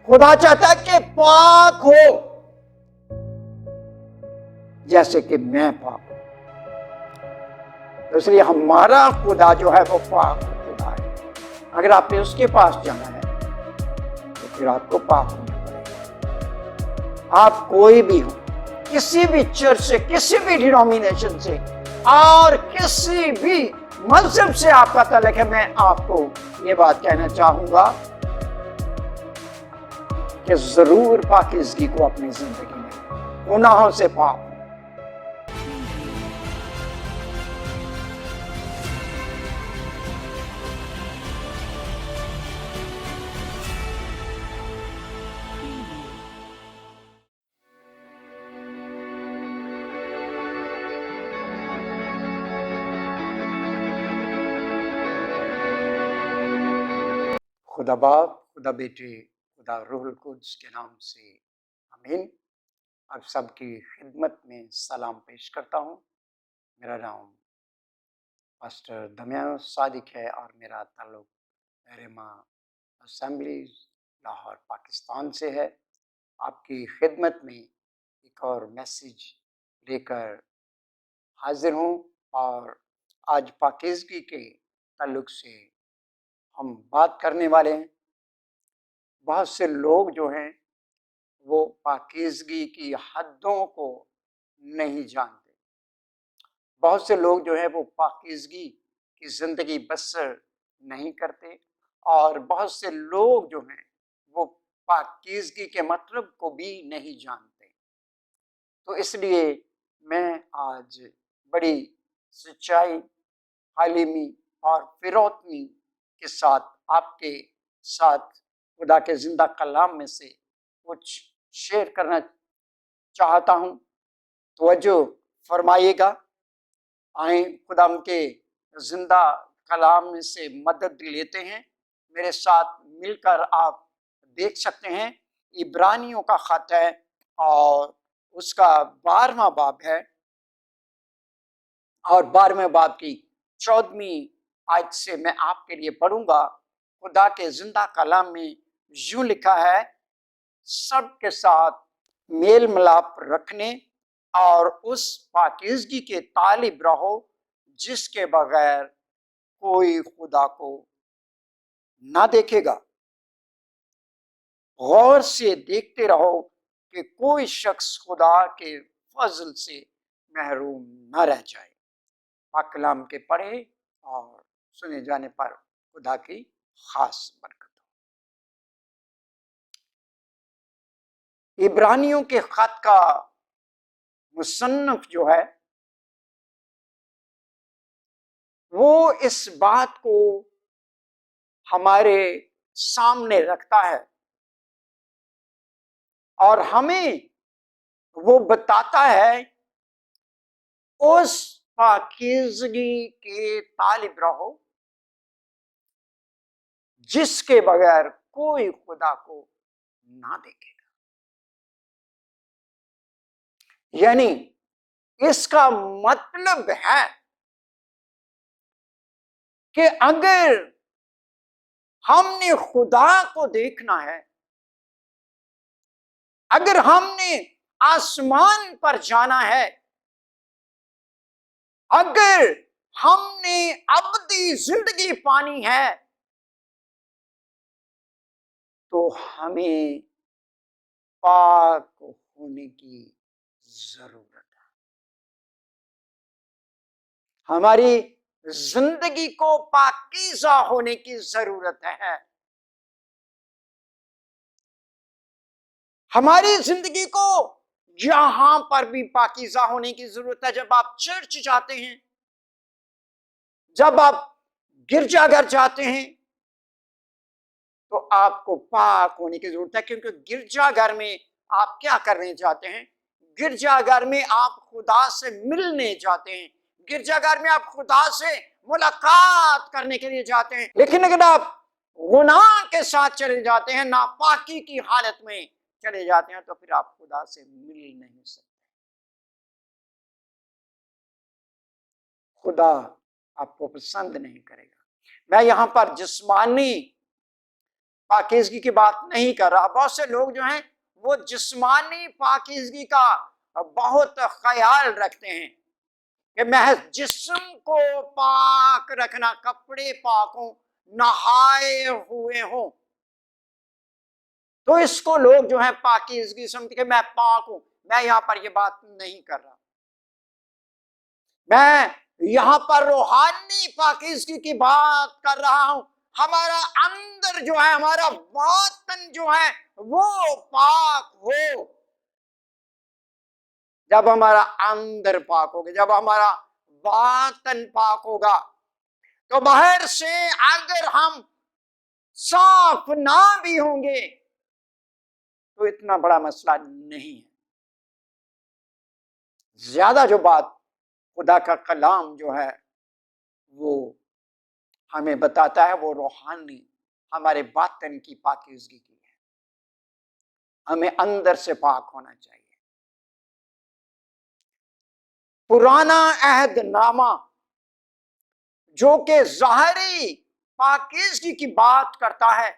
خدا چاہتا ہے کہ پاک ہو جیسے کہ میں پاک ہوں. اس لیے ہمارا خدا جو ہے وہ پاک خدا ہے. اگر آپ نے اس کے پاس جانا ہے تو پھر آپ کو پاک ہونا پڑے گا. آپ کوئی بھی ہو, کسی بھی چرچ سے, کسی بھی ڈینومینیشن سے اور کسی بھی مذہب سے آپ کا تعلق ہے, میں آپ کو یہ بات کہنا چاہوں گا کہ ضرور پاکیزگی کو اپنی زندگی میں گناہوں سے پاک ہو. خدا باپ, خدا بیٹے, خدا روح القدس کے نام سے آمین. آپ سب کی خدمت میں سلام پیش کرتا ہوں. میرا نام پاسٹر دمیانو صادق ہے اور میرا تعلق رحمہ اسمبلیز لاہور پاکستان سے ہے. آپ کی خدمت میں ایک اور میسیج لے کر حاضر ہوں, اور آج پاکیزگی کے تعلق سے ہم بات کرنے والے ہیں. بہت سے لوگ جو ہیں وہ پاکیزگی کی حدوں کو نہیں جانتے. بہت سے لوگ جو ہیں وہ پاکیزگی کی زندگی بسر نہیں کرتے, اور بہت سے لوگ جو ہیں وہ پاکیزگی کے مطلب کو بھی نہیں جانتے. تو اس لیے میں آج بڑی سچائی, عالمی اور فروتنی کے ساتھ آپ کے ساتھ خدا کے زندہ کلام میں سے کچھ شیئر کرنا چاہتا ہوں. توجہ فرمائیے گا. آئیں خدا کے زندہ کلام میں سے مدد لیتے ہیں. میرے ساتھ مل کر آپ دیکھ سکتے ہیں عبرانیوں کا خط ہے اور اس کا 12واں باب ہے, اور 12ویں باب کی 14ویں آیت سے میں آپ کے لیے پڑھوں گا. خدا کے زندہ کلام میں یوں لکھا ہے, سب کے ساتھ میل ملاپ رکھنے اور اس پاکیزگی کے طالب رہو جس کے بغیر کوئی خدا کو نہ دیکھے گا. غور سے دیکھتے رہو کہ کوئی شخص خدا کے فضل سے محروم نہ رہ جائے. پاک کلام کے پڑھے اور سنے جانے پر خدا کی خاص برکت ہو. عبرانیوں کے خط کا مصنف جو ہے وہ اس بات کو ہمارے سامنے رکھتا ہے اور ہمیں وہ بتاتا ہے اس پاکیزگی کے طالب رہو جس کے بغیر کوئی خدا کو نہ دیکھے گا. یعنی اس کا مطلب ہے کہ اگر ہم نے خدا کو دیکھنا ہے, اگر ہم نے آسمان پر جانا ہے, اگر ہم نے ابدی زندگی پانی ہے, تو ہمیں پاک ہونے کی ضرورت ہے. ہماری زندگی کو پاکیزہ ہونے کی ضرورت ہے. ہماری زندگی کو یہاں پر بھی پاکیزہ ہونے کی ضرورت ہے. جب آپ چرچ جاتے ہیں, جب آپ گرجا گھر جاتے ہیں, تو آپ کو پاک ہونے کی ضرورت ہے, کیونکہ گرجا گھر میں آپ کیا کرنے جاتے ہیں؟ گرجا گھر میں آپ خدا سے ملنے جاتے ہیں, گرجا گھر میں آپ خدا سے ملاقات کرنے کے لیے جاتے ہیں. لیکن اگر آپ گناہ کے ساتھ چلے جاتے ہیں, ناپاکی کی حالت میں چلے جاتے ہیں, تو پھر آپ خدا سے مل نہیں سکتے. خدا آپ کو پسند نہیں کرے گا. میں یہاں پر جسمانی پاکیزگی کی بات نہیں کر رہا. بہت سے لوگ جو ہیں وہ جسمانی پاکیزگی کا بہت خیال رکھتے ہیں کہ محض جسم کو پاک رکھنا، کپڑے پاک ہوں، نہائے ہوئے ہوں، تو اس کو لوگ جو ہے پاکیزگی سمجھتے کہ میں پاک ہوں. میں یہاں پر یہ بات نہیں کر رہا، میں یہاں پر روحانی پاکیزگی کی بات کر رہا ہوں. ہمارا اندر جو ہے، ہمارا باطن جو ہے وہ پاک ہو. جب ہمارا اندر پاک ہوگا، جب ہمارا باطن پاک ہوگا، تو باہر سے اگر ہم صاف نہ بھی ہوں گے تو اتنا بڑا مسئلہ نہیں ہے. زیادہ جو بات خدا کا کلام جو ہے وہ ہمیں بتاتا ہے وہ روحانی، ہمارے باطن کی پاکیزگی کی ہے. ہمیں اندر سے پاک ہونا چاہیے. پرانا عہد نامہ جو کہ ظاہری پاکیزگی کی بات کرتا ہے،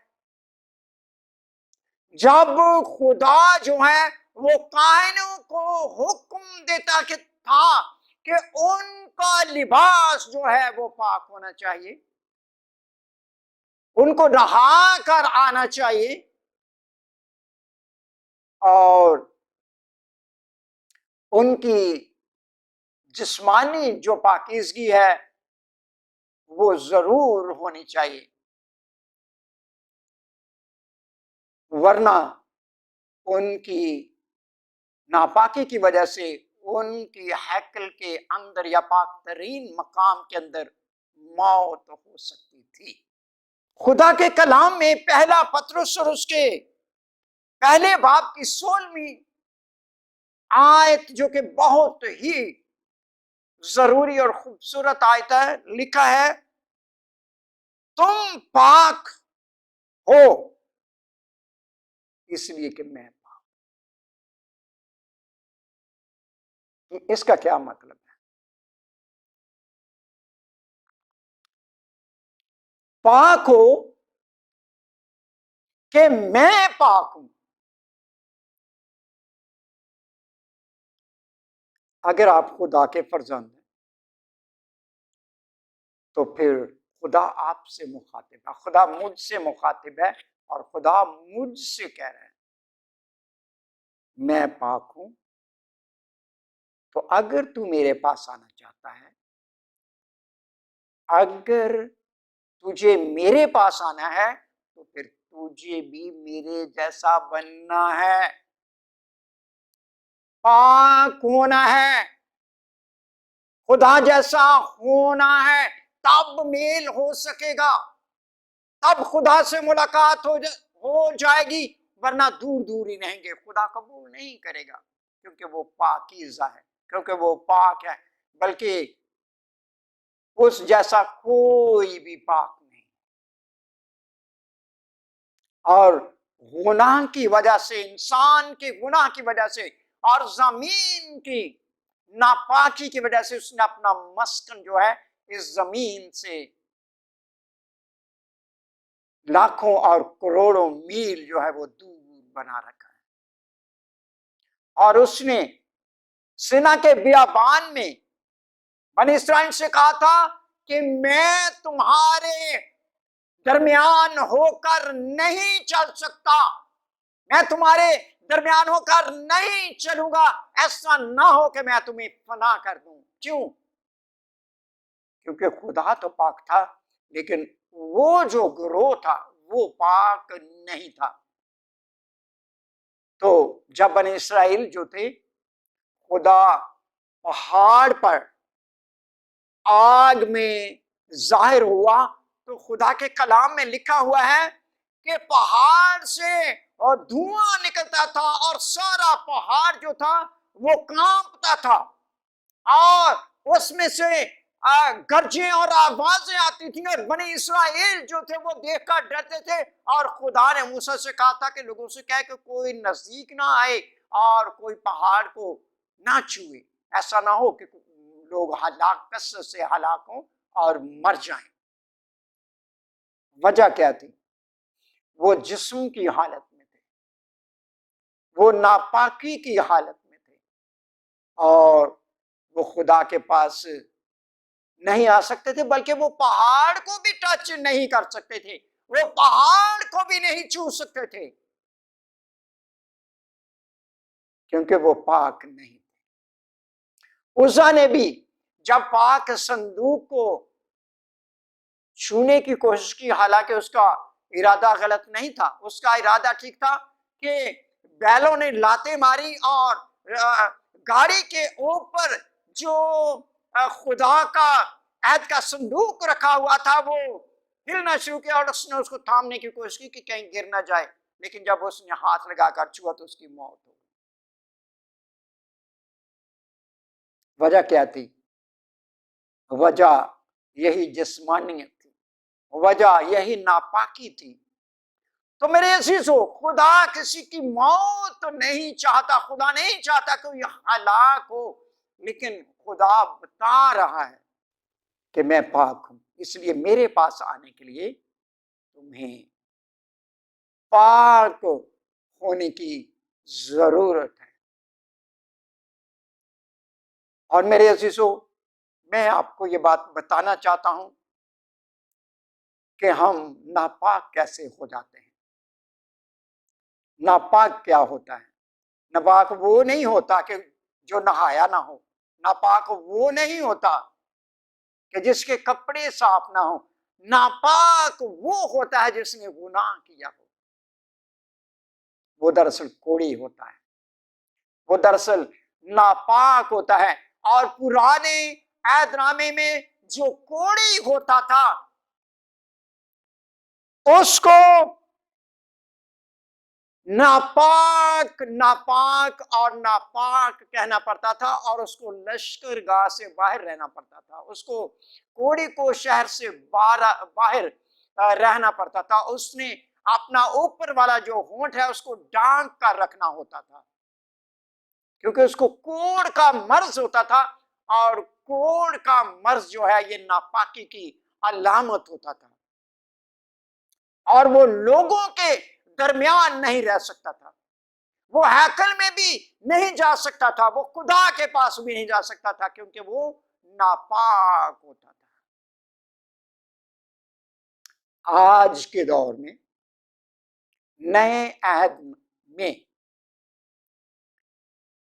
جب خدا جو ہے وہ کائنوں کو حکم دیتا کہ تھا کہ ان کا لباس جو ہے وہ پاک ہونا چاہیے، ان کو نہا کر آنا چاہیے، اور ان کی جسمانی جو پاکیزگی ہے وہ ضرور ہونی چاہیے، ورنہ ان کی ناپاکی کی وجہ سے ان کی ہیکل کے اندر یا پاک ترین مقام کے اندر موت ہو سکتی تھی. خدا کے کلام میں پہلا پطرس اور اس کے پہلے باب کی 16ویں آیت جو کہ بہت ہی ضروری اور خوبصورت آیت ہے، لکھا ہے تم پاک ہو اس لیے کہ میں پاک. اس کا کیا مطلب ہے؟ پاک ہو کہ میں پاک ہوں. اگر آپ خدا کے فرزند ہیں تو پھر خدا آپ سے مخاطب ہے، خدا مجھ سے مخاطب ہے، اور خدا مجھ سے کہہ رہے ہیں میں پاک ہوں. تو اگر تو میرے پاس آنا چاہتا ہے، اگر تجھے میرے پاس آنا ہے، تو پھر تجھے بھی میرے جیسا بننا ہے، پاک ہونا ہے، خدا جیسا ہونا ہے. تب میل ہو سکے گا، تب خدا سے ملاقات ہو جائے گی، ورنہ دور دور ہی رہیں گے. خدا قبول نہیں کرے گا کیونکہ وہ پاکیزہ ہے، کیونکہ وہ پاک ہے، بلکہ اس جیسا کوئی بھی پاک نہیں. اور گناہ کی وجہ سے، انسان کے گناہ کی وجہ سے اور زمین کی ناپاکی کی وجہ سے اس نے اپنا مسکن جو ہے اس زمین سے لاکھوں اور کروڑوں میل جو ہے وہ دور بنا رکھا ہے. اور اس نے سینا کے بیابان میں بنی اسرائیل سے کہا تھا کہ میں تمہارے درمیان ہو کر نہیں چل سکتا، میں تمہارے درمیان ہو کر نہیں چلوں گا، ایسا نہ ہو کہ میں تمہیں فنا کر دوں. کیوں؟ کیونکہ خدا تو پاک تھا، لیکن وہ جو گروہ تھا وہ پاک نہیں تھا. تو جب بنی اسرائیل جو تھے، خدا پہاڑ پر آگ میں ظاہر ہوا، تو خدا کے کلام میں لکھا ہوا ہے کہ پہاڑ سے اور دھواں نکلتا تھا، اور سارا پہاڑ جو تھا وہ کانپتا تھا، اور اس میں سے گرجیں اور آوازیں آتی تھیں، اور بنی اسرائیل جو تھے وہ دیکھ کر ڈرتے تھے. اور خدا نے موسیٰ سے کہا تھا کہ لوگوں سے کہے کہ کوئی نزدیک نہ آئے اور کوئی پہاڑ کو نہ چھوئے، ایسا نہ ہو کہ لوگ ہلاکت سے ہلاک ہوں اور مر جائیں. وجہ کیا تھی؟ وہ جسم کی حالت میں تھے، وہ ناپاکی کی حالت میں تھے، اور وہ خدا کے پاس نہیں آ سکتے تھے، بلکہ وہ پہاڑ کو بھی ٹچ نہیں کر سکتے تھے، وہ پہاڑ کو بھی نہیں چھو سکتے تھے، کیونکہ وہ پاک نہیں تھے۔ عزا نے بھی جب پاک صندوق کو چھونے کی کوشش کی، حالانکہ اس کا ارادہ غلط نہیں تھا، اس کا ارادہ ٹھیک تھا کہ بیلوں نے لاتیں ماری اور گاڑی کے اوپر جو خدا کا عہد کا صندوق رکھا ہوا تھا وہ ہلنا شروع کیا، اور اس نے اس کو تھامنے کی کوشش کی کہ کہیں گر نہ جائے، لیکن جب اس نے ہاتھ لگا کر چھوا تو اس کی موت ہو گئی۔ وجہ کیا تھی؟ وجہ یہی جسمانیت تھی، وجہ یہی ناپاکی تھی۔ تو میرے عزیزو، خدا کسی کی موت نہیں چاہتا، خدا نہیں چاہتا کہ یہ ہلاک ہو، لیکن خدا بتا رہا ہے کہ میں پاک ہوں، اس لیے میرے پاس آنے کے لیے تمہیں پاک ہونے کی ضرورت ہے۔ اور میرے عزیزو، میں آپ کو یہ بات بتانا چاہتا ہوں کہ ہم ناپاک کیسے ہو جاتے ہیں۔ ناپاک کیا ہوتا ہے؟ ناپاک وہ نہیں ہوتا کہ جو نہایا نہ ہو، ناپاک وہ نہیں ہوتا کہ جس کے کپڑے صاف نہ ہو، ناپاک وہ ہوتا ہے جس نے گناہ کیا ہو۔ وہ دراصل کوڑی ہوتا ہے، وہ دراصل ناپاک ہوتا ہے۔ اور پرانے عہد نامے میں جو کوڑی ہوتا تھا اس کو ناپاک ناپاک اور ناپاک کہنا پڑتا تھا، اور اس کو لشکر گاہ سے باہر رہنا پڑتا تھا، اس کو کوڑی کو شہر سے باہر رہنا پڑتا تھا۔ اس نے اپنا اوپر والا جو ہونٹ ہے اس کو ڈانک کر رکھنا ہوتا تھا، کیونکہ اس کو کوڑ کا مرض ہوتا تھا، اور کوڑ کا مرض جو ہے یہ ناپاکی کی علامت ہوتا تھا، اور وہ لوگوں کے درمیان نہیں رہ سکتا تھا، وہ ہیکل میں بھی نہیں جا سکتا تھا، وہ خدا کے پاس بھی نہیں جا سکتا تھا، کیونکہ وہ ناپاک ہوتا تھا۔ آج کے دور میں نئے عہد میں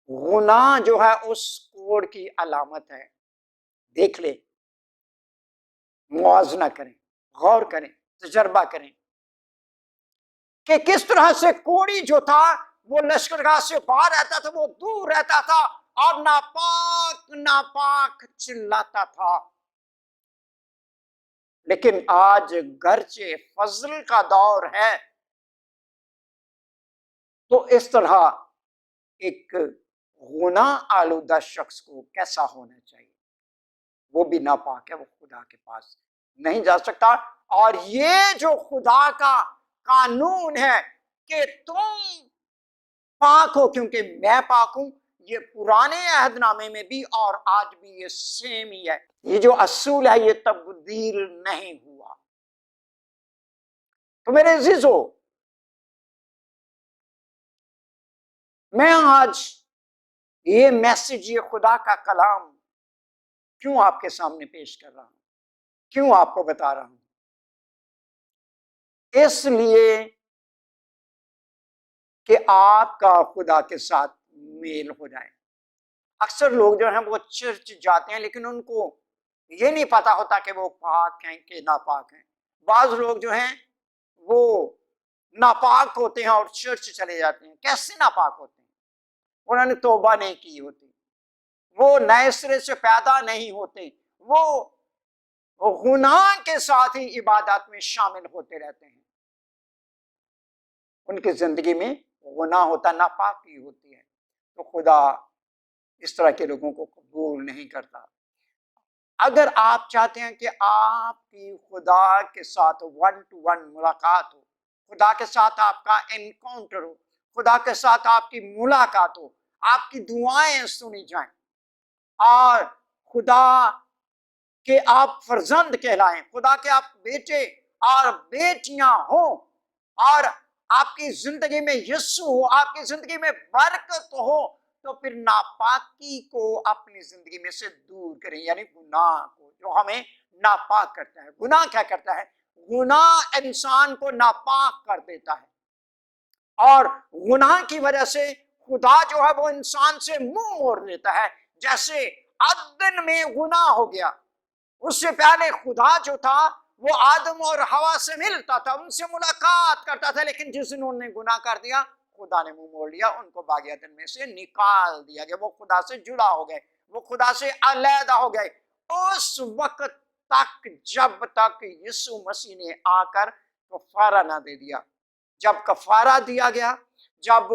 گناہ جو ہے اس کوڑ کی علامت ہے۔ دیکھ لیں، موازنہ کریں، غور کریں، تجربہ کریں کہ کس طرح سے کوڑی جو تھا وہ لشکرگاہ سے باہر رہتا تھا، وہ دور رہتا تھا اور ناپاک ناپاک چلاتا تھا۔ لیکن آج گرچہ فضل کا دور ہے تو اس طرح ایک گناہ آلودہ شخص کو کیسا ہونا چاہیے؟ وہ بھی ناپاک ہے، وہ خدا کے پاس نہیں جا سکتا۔ اور یہ جو خدا کا قانون ہے کہ تم پاک ہو کیونکہ میں پاک ہوں، یہ پرانے عہد نامے میں بھی اور آج بھی یہ سیم ہی ہے۔ یہ جو اصول ہے یہ تبدیل نہیں ہوا۔ تو میرے عزیزو، میں آج یہ میسج، یہ خدا کا کلام کیوں آپ کے سامنے پیش کر رہا ہوں، کیوں آپ کو بتا رہا ہوں؟ اس لیے کہ آپ کا خدا کے ساتھ میل ہو جائے۔ اکثر لوگ جو ہیں وہ چرچ جاتے ہیں لیکن ان کو یہ نہیں پتا ہوتا کہ وہ پاک ہیں کہ ناپاک ہیں۔ بعض لوگ جو ہیں وہ ناپاک ہوتے ہیں اور چرچ چلے جاتے ہیں۔ کیسے ناپاک ہوتے ہیں؟ انہوں نے توبہ نہیں کی ہوتی، وہ نئے سرے سے پیدا نہیں ہوتے، وہ گناہ کے ساتھ ہی عبادات میں شامل ہوتے رہتے ہیں، ان کی زندگی میں گناہ ہوتا، ناپاکی ہوتی ہے۔ تو خدا اس طرح کے لوگوں کو قبول نہیں کرتا۔ اگر آپ چاہتے ہیں کہ آپ کی خدا کے ساتھ ون ٹو ون ملاقات ہو، خدا کے ساتھ آپ کا انکاؤنٹر ہو، خدا کے ساتھ آپ کی ملاقات ہو، آپ کی دعائیں سنی جائیں، اور خدا کہ آپ فرزند کہلائیں، خدا کے آپ بیٹے اور بیٹیاں ہوں، اور آپ کی زندگی میں یسوع ہو، آپ کی زندگی میں برکت ہو، تو پھر ناپاکی کو اپنی زندگی میں سے دور کریں، یعنی گناہ کو جو ہمیں ناپاک کرتا ہے۔ گناہ کیا کرتا ہے؟ گناہ انسان کو ناپاک کر دیتا ہے، اور گناہ کی وجہ سے خدا جو ہے وہ انسان سے منہ موڑ لیتا ہے۔ جیسے عدن میں گناہ ہو گیا، اس سے پہلے خدا جو تھا وہ آدم اور حوا سے ملتا تھا، ان سے ملاقات کرتا تھا، لیکن جس دن انہوں نے گناہ کر دیا، خدا نے منہ موڑ لیا، ان کو باغ عدن میں سے نکال دیا گیا، وہ خدا سے جدا ہو گئے، وہ خدا سے علیحدہ ہو گئے۔ اس وقت تک جب تک یسوع مسیح نے آ کر کفارہ نہ دے دیا، جب کفارہ دیا گیا، جب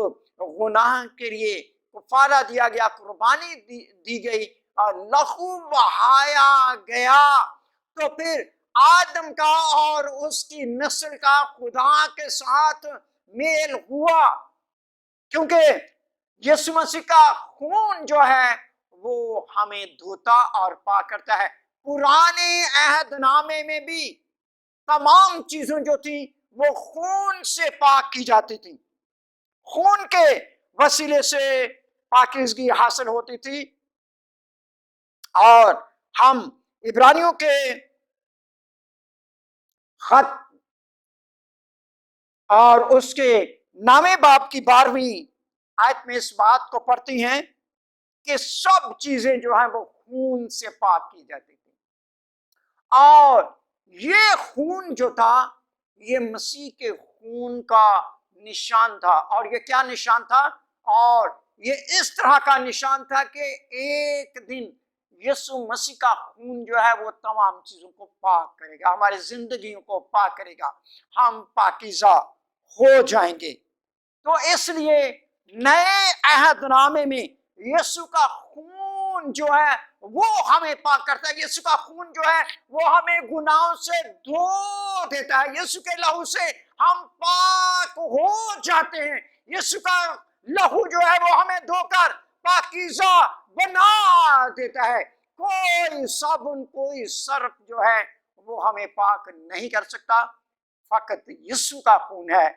گناہ کے لیے کفارہ دیا گیا، قربانی دی گئی، اور لہو بہایا گیا، تو پھر آدم کا اور اس کی نسل کا خدا کے ساتھ میل ہوا، کیونکہ یسوع مسیح کا خون جو ہے وہ ہمیں دھوتا اور پاک کرتا ہے۔ پرانے عہد نامے میں بھی تمام چیزیں جو تھیں وہ خون سے پاک کی جاتی تھی، خون کے وسیلے سے پاکیزگی حاصل ہوتی تھی۔ اور ہم عبرانیوں کے خط اور اس کے نامے باب کی 12ویں آیت میں اس بات کو پڑھتی ہیں کہ سب چیزیں جو ہیں وہ خون سے پاک کی جاتی تھی، اور یہ خون جو تھا یہ مسیح کے خون کا نشان تھا۔ اور یہ کیا نشان تھا؟ اور یہ اس طرح کا نشان تھا کہ ایک دن یسوع مسیح کا خون جو ہے وہ تمام چیزوں کو پاک کرے گا، ہماری زندگیوں کو پاک کرے گا، ہم پاکیزہ ہو جائیں گے۔ تو اس لیے نئے عہد نامے میں یسوع کا خون جو ہے وہ ہمیں پاک کرتا ہے، یسوع کا خون جو ہے وہ ہمیں گناہوں سے دھو دیتا ہے، یسوع کے لہو سے ہم پاک ہو جاتے ہیں، یسوع کا لہو جو ہے وہ ہمیں دھو کر پاکیزہ بنا دیتا ہے۔ کوئی صابن، کوئی صرف جو ہے وہ ہمیں پاک نہیں کر سکتا، فقط یسوع کا خون ہے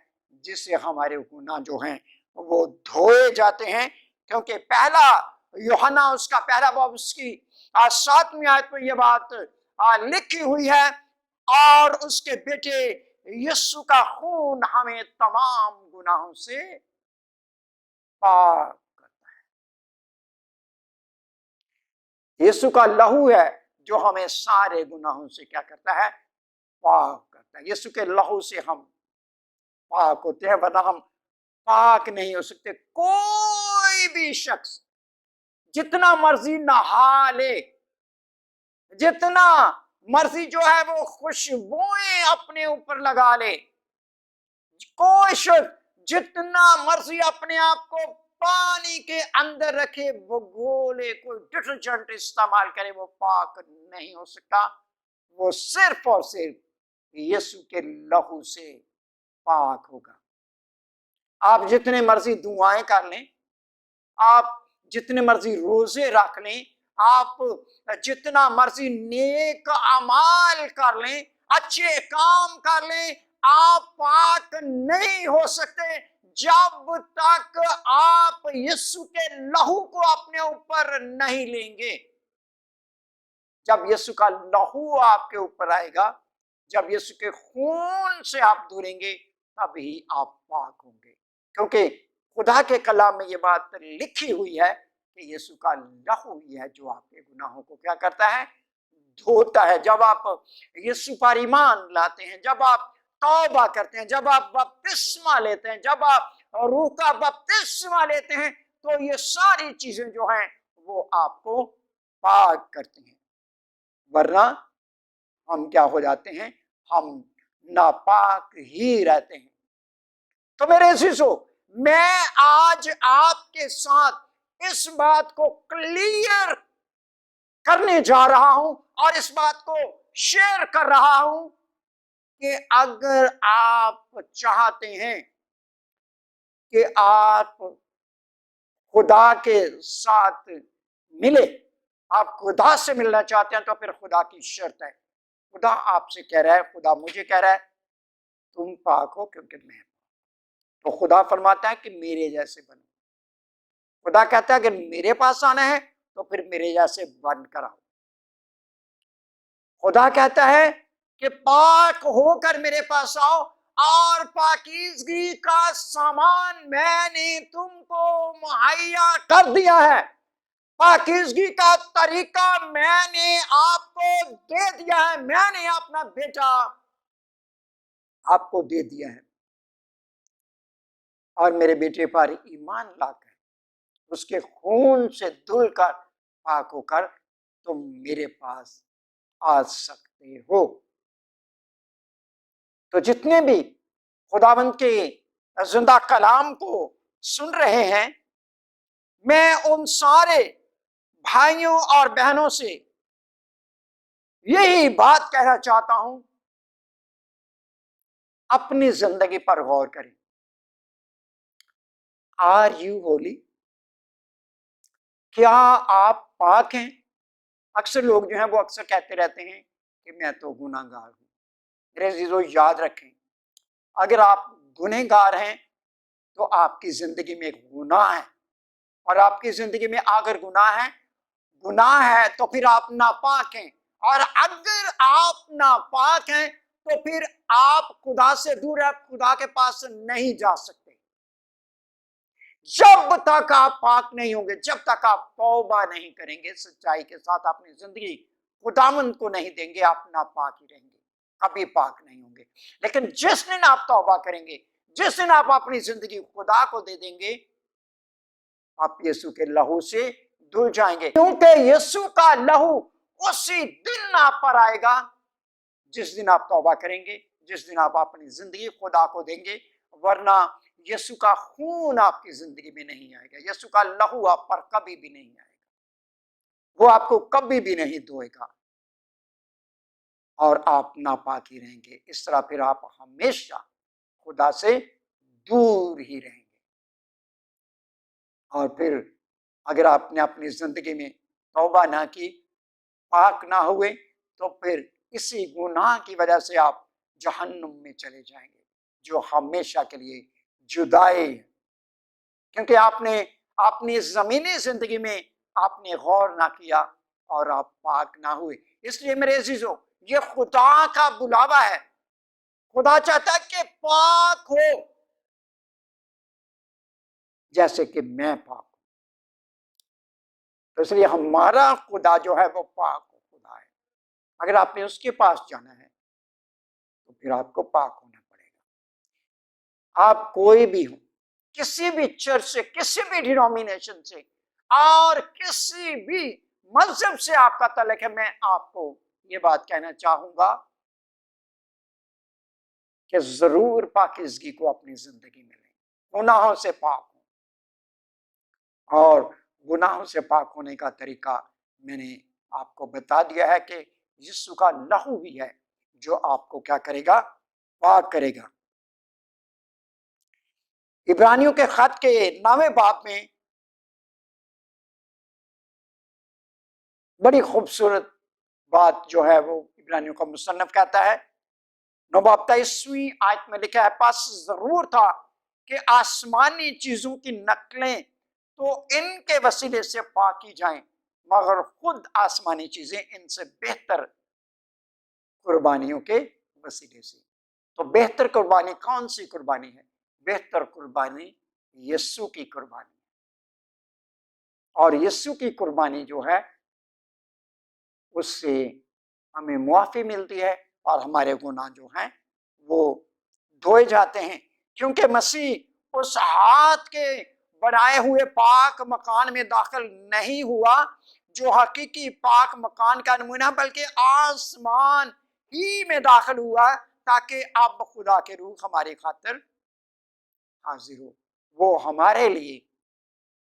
جس سے ہمارے گناہ جو ہیں وہ دھوئے جاتے ہیں۔ کیونکہ پہلا یوحنا اس کا پہلا باب اس کی 7ویں آیت میں یہ بات لکھی ہوئی ہے، اور اس کے بیٹے یسوع کا خون ہمیں تمام گناہوں سے پاک کرتا ہے۔ یسوع کا لہو ہے جو ہمیں سارے گناہوں سے کیا کرتا ہے؟ پاک کرتا ہے۔ یسوع کے لہو سے ہم پاک ہوتے ہیں، ورنہ ہم پاک نہیں ہو سکتے۔ کوئی بھی شخص جتنا مرضی نہا لے، جتنا مرضی جو ہے وہ خوشبوئیں اپنے اوپر لگا لے، کوئی شخص جتنا مرضی اپنے آپ کو پانی کے اندر رکھے، وہ گولے، کوئی ڈٹرجنٹ استعمال کرے، وہ پاک نہیں ہو سکتا۔ وہ صرف اور صرف یسوع کے لہو سے پاک ہوگا۔ آپ جتنے مرضی دعائیں کر لیں، آپ جتنے مرضی روزے رکھ لیں، آپ جتنا مرضی نیک اعمال کر لیں، اچھے کام کر لیں، آپ پاک نہیں ہو سکتے جب تک آپ یسوع کے لہو کو اپنے اوپر نہیں لیں گے۔ جب یسوع کا لہو آپ کے اوپر آئے گا، جب یسوع کے خون سے آپ دھلیں گے، تبھی آپ پاک ہوں گے۔ کیونکہ خدا کے کلام میں یہ بات لکھی ہوئی ہے کہ یسوع کا لہو ہی ہے جو آپ کے گناہوں کو کیا کرتا ہے؟ دھوتا ہے۔ جب آپ یسوع پر ایمان لاتے ہیں، جب آپ توبہ کرتے ہیں، جب آپ بپتسمہ لیتے ہیں، جب آپ روح کا بپتسمہ لیتے ہیں، تو یہ ساری چیزیں جو ہیں وہ آپ کو پاک کرتی ہیں، ورنہ ہم کیا ہو جاتے ہیں؟ ہم ناپاک ہی رہتے ہیں۔ تو میرے عزیزو، میں آج آپ کے ساتھ اس بات کو کلیئر کرنے جا رہا ہوں اور اس بات کو شیئر کر رہا ہوں کہ اگر آپ چاہتے ہیں کہ آپ خدا کے ساتھ ملے، آپ خدا سے ملنا چاہتے ہیں، تو پھر خدا کی شرط ہے۔ خدا آپ سے کہہ رہا ہے، خدا مجھے کہہ رہا ہے تم پاک ہو کیونکہ میں پاک۔ تو خدا فرماتا ہے کہ میرے جیسے بنو۔ خدا کہتا ہے کہ میرے پاس آنا ہے تو پھر میرے جیسے بن کر آؤ۔ خدا کہتا ہے کہ پاک ہو کر میرے پاس آؤ، اور پاکیزگی کا سامان میں نے تم کو مہیا کر دیا ہے۔ پاکیزگی کا طریقہ میں نے آپ کو دے دیا ہے، میں نے اپنا بیٹا آپ کو دے دیا ہے، اور میرے بیٹے پر ایمان لا کر اس کے خون سے دھل کر پاک ہو کر تم میرے پاس آ سکتے ہو۔ تو جتنے بھی خداوند کے زندہ کلام کو سن رہے ہیں، میں ان سارے بھائیوں اور بہنوں سے یہی بات کہنا چاہتا ہوں، اپنی زندگی پر غور کریں۔ Are you holy? کیا آپ پاک ہیں؟ اکثر لوگ جو ہیں وہ اکثر کہتے رہتے ہیں کہ میں تو گناہ گار ہوں۔ میرے عزیزو، یاد رکھیں، اگر آپ گناہ گار ہیں تو آپ کی زندگی میں گناہ ہے، اور آپ کی زندگی میں اگر گناہ ہے تو پھر آپ ناپاک ہیں، اور اگر آپ ناپاک ہیں تو پھر آپ خدا سے دور ہیں، خدا کے پاس نہیں جا سکتے۔ جب تک آپ پاک نہیں ہوں گے، جب تک آپ توبہ نہیں کریں گے، سچائی کے ساتھ اپنی زندگی خداوند کو نہیں دیں گے، آپ ناپاک ہی رہیں گے، کبھی پاک نہیں ہوں گے۔ لیکن جس دن آپ توبہ کریں گے، جس دن آپ اپنی زندگی خدا کو دے دیں گے، آپ یسوع کے لہو سے دھل جائیں گے، کیونکہ یسوع کا لہو اسی دن آپ پر آئے گا جس دن آپ توبہ کریں گے، جس دن آپ اپنی زندگی خدا کو دیں گے، ورنہ یسوع کا خون آپ کی زندگی میں نہیں آئے گا، یسوع کا لہو آپ پر کبھی بھی نہیں آئے گا، وہ آپ کو کبھی بھی نہیں دھوئے گا، اور آپ ناپاک ہی رہیں گے۔ اس طرح پھر آپ ہمیشہ خدا سے دور ہی رہیں گے۔ اور پھر اگر آپ نے اپنی زندگی میں توبہ نہ کی، پاک نہ ہوئے، تو پھر اسی گناہ کی وجہ سے آپ جہنم میں چلے جائیں گے، جو ہمیشہ کے لیے جدائی ہے، کیونکہ آپ نے اپنی زمینی زندگی میں آپ نے غور نہ کیا اور آپ پاک نہ ہوئے۔ اس لیے میرے عزیزو، یہ خدا کا بلاوا ہے۔ خدا چاہتا ہے کہ پاک ہو جیسے کہ میں پاک ہوں۔ تو اس لیے ہمارا خدا جو ہے وہ پاک خدا ہے۔ اگر آپ نے اس کے پاس جانا ہے تو پھر آپ کو پاک ہونا پڑے گا۔ آپ کوئی بھی ہوں، کسی بھی چرچ سے، کسی بھی ڈینومینیشن سے، اور کسی بھی مذہب سے آپ کا تعلق ہے، میں آپ کو یہ بات کہنا چاہوں گا کہ ضرور پاکیزگی کو اپنی زندگی میں لیں، گناہوں سے پاک ہوں۔ اور گناہوں سے پاک ہونے کا طریقہ میں نے آپ کو بتا دیا ہے کہ یسوع کا لہو بھی ہے جو آپ کو کیا کرے گا؟ پاک کرے گا۔ عبرانیوں کے خط کے 9ویں باب میں بڑی خوبصورت بات جو ہے وہ عبرانیوں کا مصنف کہتا ہے، 9 باب 23ویں آیت میں لکھا ہے، پس ضرور تھا کہ آسمانی چیزوں کی نقلیں تو ان کے وسیلے سے پاک کی جائیں، مگر خود آسمانی چیزیں ان سے بہتر قربانیوں کے وسیلے سے۔ تو بہتر قربانی کون سی قربانی ہے؟ بہتر قربانی یسوع کی قربانی، اور یسوع کی قربانی جو ہے اس سے ہمیں معافی ملتی ہے، اور ہمارے گناہ جو ہیں وہ دھوئے جاتے ہیں، کیونکہ مسیح اس ہاتھ کے بنائے ہوئے پاک مکان میں داخل نہیں ہوا جو حقیقی پاک مکان کا نمونہ، بلکہ آسمان ہی میں داخل ہوا تاکہ اب خدا کے روح ہماری خاطر حاضر ہو۔ وہ ہمارے لیے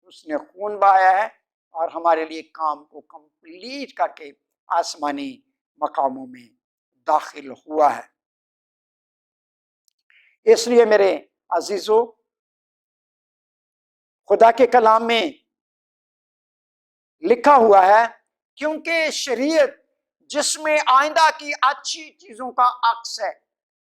اس نے خون بہایا ہے، اور ہمارے لیے کام کو کمپلیٹ کر کے آسمانی مقاموں میں داخل ہوا ہے۔ اس لیے میرے عزیزو، خدا کے کلام میں لکھا ہوا ہے، کیونکہ شریعت جس میں آئندہ کی اچھی چیزوں کا عکس ہے،